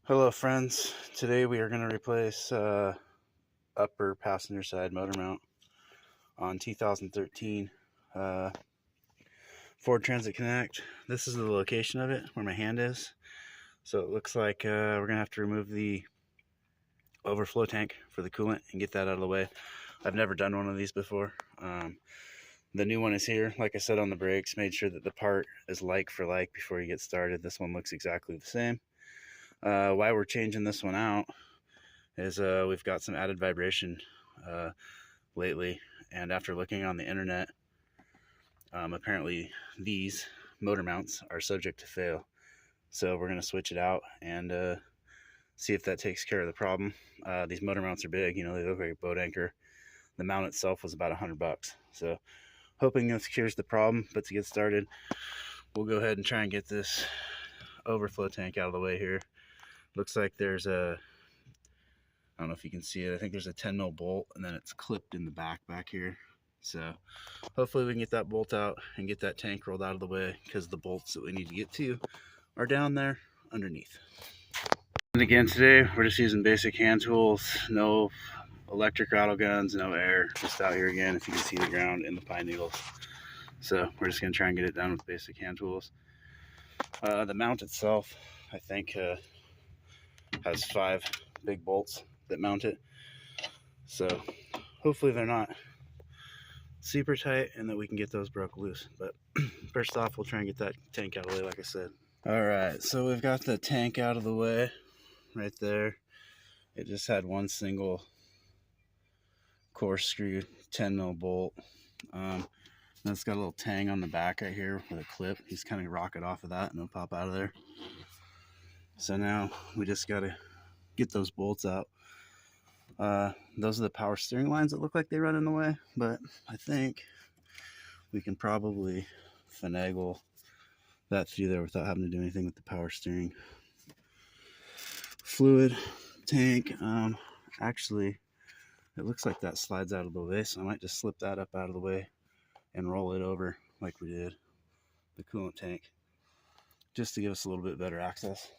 Hello friends, today we are going to replace upper passenger side motor mount on 2013 Ford Transit Connect. This is the location of it, where my hand is. So it looks like we're going to have to remove the overflow tank for the coolant and get that out of the way. I've never done one of these before. The new one is here. Like I said on the brakes, made sure that the part is like for like before you get started. This one looks exactly the same. Why we're changing this one out is we've got some added vibration lately, and after looking on the internet, apparently these motor mounts are subject to fail. So we're going to switch it out and see if that takes care of the problem. These motor mounts are big, you know, they look like a boat anchor. The mount itself was about $100, so hoping this cures the problem. But to get started, we'll go ahead and try and get this overflow tank out of the way here. Looks like there's a, I don't know if you can see it, I think there's a 10 mil bolt, and then it's clipped in the back here. So hopefully we can get that bolt out and get that tank rolled out of the way, because the bolts that we need to get to are down there underneath. And again, today we're just using basic hand tools, no electric rattle guns, no air, just out here again, if you can see the ground in the pine needles. So we're just going to try and get it done with basic hand tools. The mount itself, I think, has 5 big bolts that mount it, so hopefully they're not super tight and that we can get those broke loose. But first off, we'll try and get that tank out of the way, like I said. All right, so we've got the tank out of the way right there. It just had one single coarse screw 10 mil bolt. It's got a little tang on the back right here with a clip. He's kind of rock it off of that and it'll pop out of there. So now we just got to get those bolts out. Those are the power steering lines that look like they run in the way, but I think we can probably finagle that through there without having to do anything with the power steering fluid tank. Actually, it looks like that slides out of the way, so I might just slip that up out of the way and roll it over like we did the coolant tank, just to give us a little bit better access.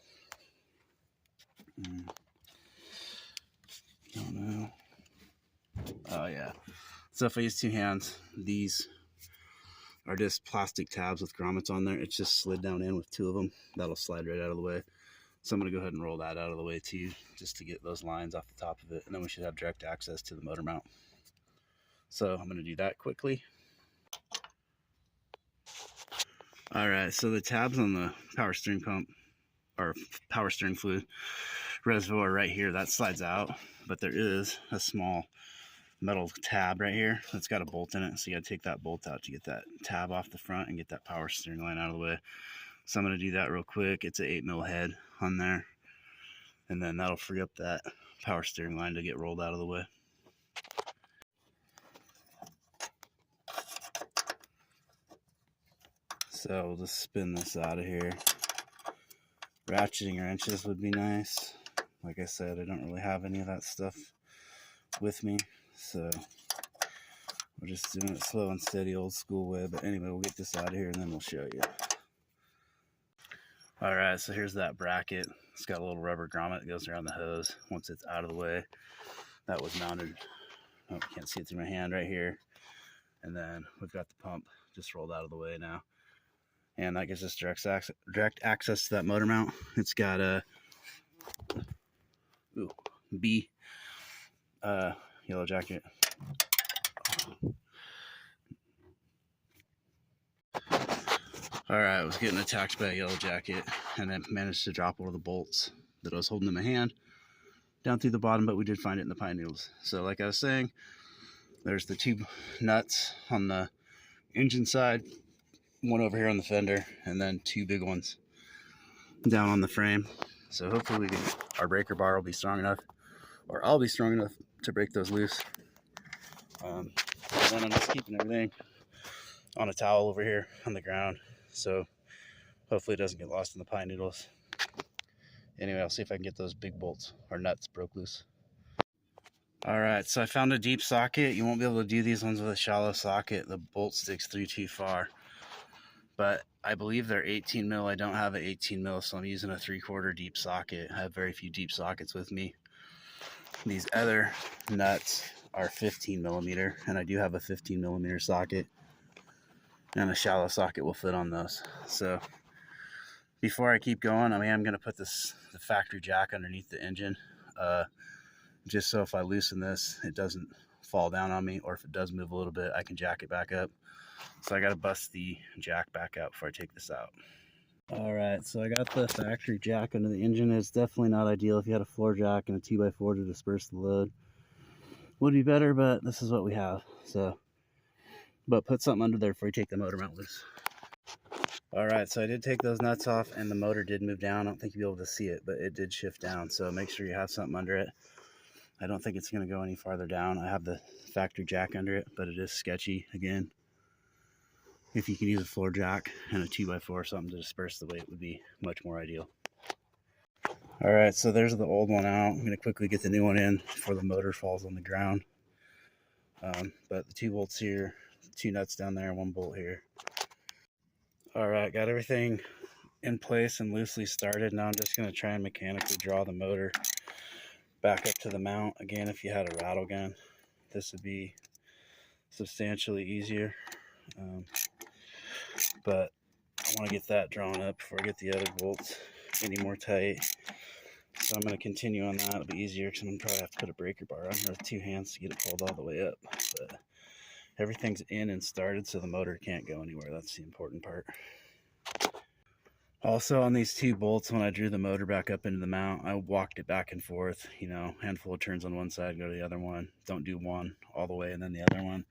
Don't know. Oh yeah. So if I use 2 hands, these are just plastic tabs with grommets on there. It's just slid down in with 2 of them. That'll slide right out of the way. So I'm going to go ahead and roll that out of the way too, just to get those lines off the top of it, and then we should have direct access to the motor mount. So I'm going to do that quickly. All right, so the tabs on the power steering pump, or power steering fluid reservoir right here, that slides out, but there is a small metal tab right here that's got a bolt in it, so you got to take that bolt out to get that tab off the front and get that power steering line out of the way. So I'm going to do that real quick. It's an 8 mil head on there, and then that'll free up that power steering line to get rolled out of the way. So we'll just spin this out of here. Ratcheting wrenches would be nice. Like I said, I don't really have any of that stuff with me, so we're just doing it slow and steady, old school way. But anyway, we'll get this out of here and then we'll show you. All right, so here's that bracket. It's got a little rubber grommet that goes around the hose. Once it's out of the way, that was mounted. Oh, you can't see it through my hand right here. And then we've got the pump just rolled out of the way now. And that gives us direct access to that motor mount. It's got a B yellow jacket. All right, I was getting attacked by a yellow jacket, and I managed to drop one of the bolts that I was holding in my hand down through the bottom, but we did find it in the pine needles. So like I was saying, there's the 2 nuts on the engine side, one over here on the fender, and then 2 big ones down on the frame. So hopefully our breaker bar will be strong enough, or I'll be strong enough to break those loose. And then I'm just keeping everything on a towel over here on the ground, so hopefully it doesn't get lost in the pine needles. Anyway, I'll see if I can get those big bolts or nuts broke loose. All right, so I found a deep socket. You won't be able to do these ones with a shallow socket. The bolt sticks through too far. But I believe they're 18 mil. I don't have an 18 mil, so I'm using a 3/4 deep socket. I have very few deep sockets with me. These other nuts are 15 millimeter, and I do have a 15 millimeter socket, and a shallow socket will fit on those. So before I keep going, I am going to put the factory jack underneath the engine, just so if I loosen this, it doesn't fall down on me, or if it does move a little bit, I can jack it back up. So I got to bust the jack back out before I take this out. All right, so I got the factory jack under the engine. It's definitely not ideal if you had a floor jack and a 2x4 to disperse the load. Would be better, but this is what we have. So, but put something under there before you take the motor mount loose. All right, so I did take those nuts off, and the motor did move down. I don't think you'll be able to see it, but it did shift down. So make sure you have something under it. I don't think it's going to go any farther down. I have the factory jack under it, but it is sketchy again. If you can use a floor jack and a 2x4 or something to disperse the weight, would be much more ideal. All right, so there's the old one out. I'm going to quickly get the new one in before the motor falls on the ground. But the 2 bolts here, 2 nuts down there, 1 bolt here. All right, got everything in place and loosely started. Now I'm just going to try and mechanically draw the motor back up to the mount. Again, if you had a rattle gun, this would be substantially easier. But I want to get that drawn up before I get the other bolts any more tight. So I'm going to continue on that. It'll be easier because I'm going to probably have to put a breaker bar on here with 2 hands to get it pulled all the way up. But everything's in and started, so the motor can't go anywhere. That's the important part. Also, on these 2 bolts, when I drew the motor back up into the mount, I walked it back and forth, you know, handful of turns on one side, go to the other one. Don't do one all the way and then the other one.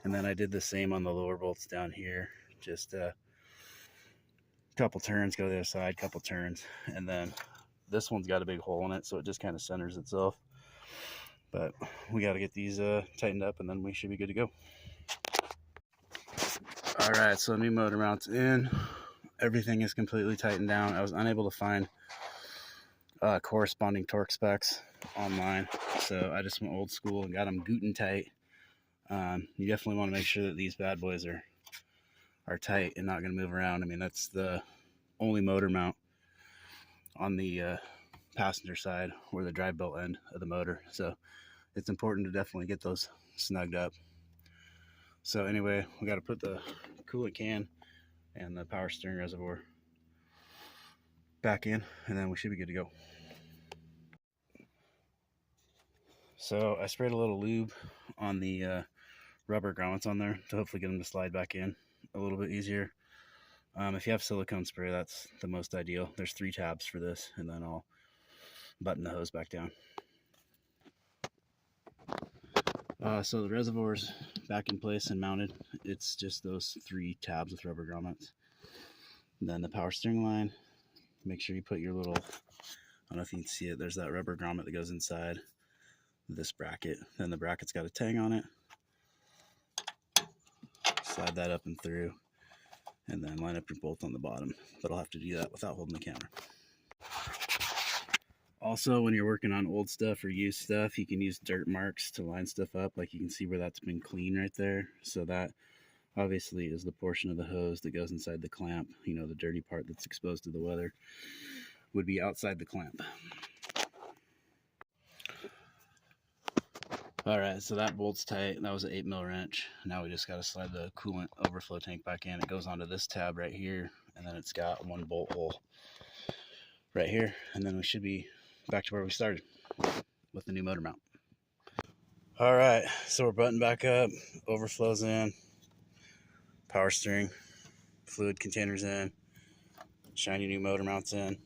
And then I did the same on the lower bolts down here. Just a couple turns, go to the other side, couple turns. And then this one's got a big hole in it, so it just kind of centers itself. But we got to get these tightened up, and then we should be good to go. All right, so new motor mount's in. Everything is completely tightened down. I was unable to find corresponding torque specs online, so I just went old school and got them Guten tight. You definitely want to make sure that these bad boys are tight and not going to move around. I mean, that's the only motor mount on the passenger side or the drive belt end of the motor, so it's important to definitely get those snugged up. So anyway, we got to put the coolant can and the power steering reservoir back in, and then we should be good to go. So I sprayed a little lube on the rubber grommets on there to hopefully get them to slide back in a little bit easier. If you have silicone spray, that's the most ideal. There's 3 tabs for this, and then I'll button the hose back down. So the reservoir's back in place and mounted. It's just those 3 tabs with rubber grommets. And then the power steering line, make sure you put your little, I don't know if you can see it, there's that rubber grommet that goes inside this bracket. Then the bracket's got a tang on it. Slide that up and through, and then line up your bolt on the bottom. But I'll have to do that without holding the camera. Also, when you're working on old stuff or used stuff, you can use dirt marks to line stuff up. Like you can see where that's been clean right there. So that obviously is the portion of the hose that goes inside the clamp. You know, the dirty part that's exposed to the weather would be outside the clamp. All right, so that bolt's tight. That was an 8 mil wrench. Now we just got to slide the coolant overflow tank back in. It goes onto this tab right here, and then it's got 1 bolt hole right here, and then we should be back to where we started with the new motor mount. All right, so we're buttoned back up, overflows in, power steering, fluid containers in, shiny new motor mounts in.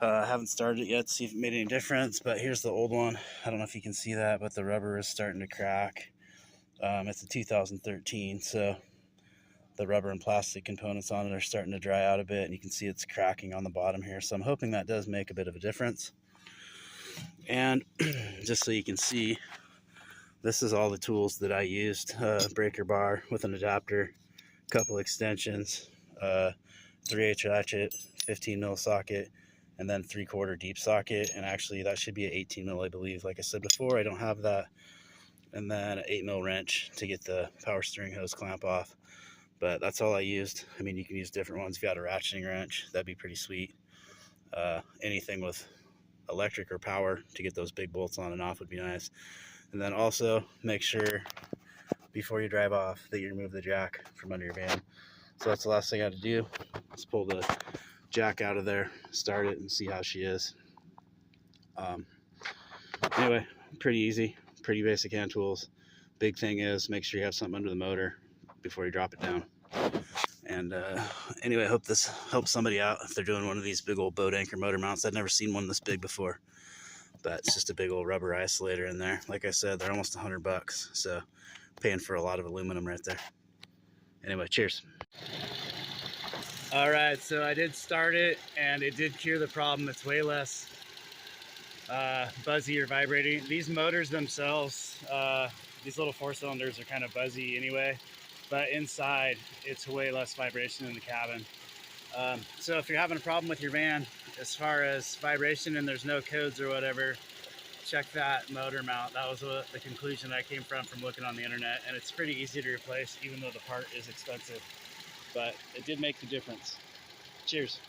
I haven't started it yet to see if it made any difference, but here's the old one. I don't know if you can see that, but the rubber is starting to crack. It's a 2013, so the rubber and plastic components on it are starting to dry out a bit, and you can see it's cracking on the bottom here. So I'm hoping that does make a bit of a difference. And just so you can see, this is all the tools that I used. Breaker bar with an adapter, couple extensions, 3/8 ratchet, 15 mil socket, and then 3/4 deep socket. And actually that should be an 18 mil, I believe. Like I said before, I don't have that. And then an 8 mil wrench to get the power steering hose clamp off. but that's all I used. I mean, you can use different ones. If you had a ratcheting wrench, that'd be pretty sweet. Anything with electric or power to get those big bolts on and off would be nice. And then also make sure before you drive off that you remove the jack from under your van. So that's the last thing I had to do. Let's pull the jack out of there, start it, and see how she is. Anyway, pretty easy, pretty basic hand tools. Big thing is make sure you have something under the motor before you drop it down. And anyway, I hope this helps somebody out if they're doing one of these big old boat anchor motor mounts. I've never seen one this big before, but it's just a big old rubber isolator in there. Like I said, they're almost $100, so paying for a lot of aluminum right there. Anyway, cheers. All right, so I did start it and it did cure the problem. It's way less buzzy or vibrating. These motors themselves, these little 4 cylinders are kind of buzzy anyway, but inside it's way less vibration in the cabin. So if you're having a problem with your van as far as vibration and there's no codes or whatever, check that motor mount. That was the conclusion I came from looking on the internet, and it's pretty easy to replace even though the part is expensive, but it did make the difference. Cheers.